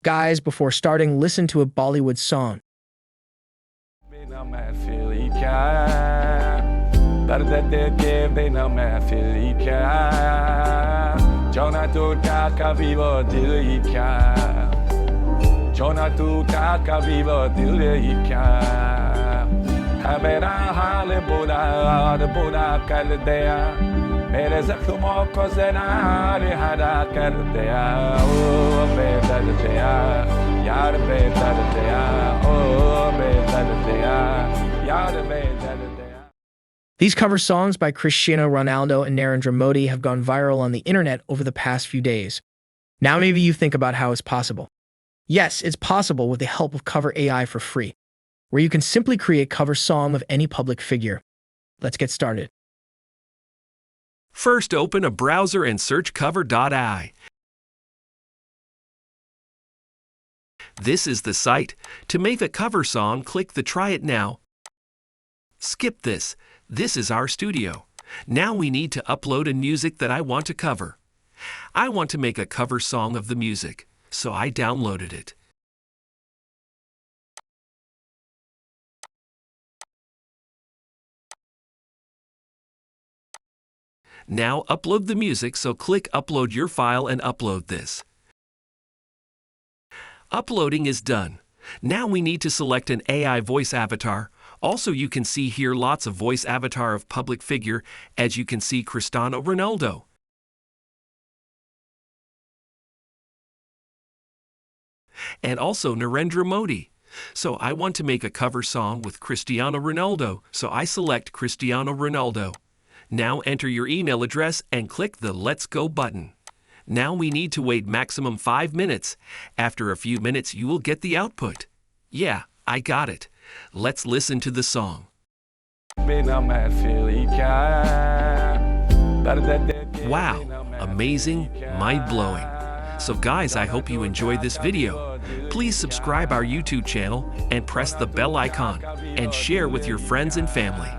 Guys, before starting, listen to a Bollywood song. मेरे जख्मों को ज़नार हरा कर दिया ओ बेदर्दिया यार बेदर्दिया ओ बेदर्दिया यार बेदर्दिया. These cover songs by Cristiano Ronaldo and Narendra Modi have gone viral on the internet over the past few days. Now maybe you think about how it's possible. Yes, it's possible with the help of Cover AI for free, where you can simply create cover song of any public figure. Let's get started. First, open a browser and search cover.ai. This is the site. To make a cover song, click the Try It Now. Skip this. This is our studio. Now we need to upload a music that I want to cover. I want to make a cover song of the music, so I downloaded it. Now upload the music, so click Upload your file and upload this. Uploading is done. Now we need to select an AI voice avatar. Also, you can see here lots of voice avatar of public figure, as you can see Cristiano Ronaldo. And also Narendra Modi. So I want to make a cover song with Cristiano Ronaldo, so I select Cristiano Ronaldo. Now enter your email address and click the Let's Go button. Now we need to wait maximum 5 minutes. After a few minutes you will get the output. Yeah, I got it. Let's listen to the song. Wow, amazing, mind-blowing. So guys, I hope you enjoyed this video. Please subscribe our YouTube channel and press the bell icon and share with your friends and family.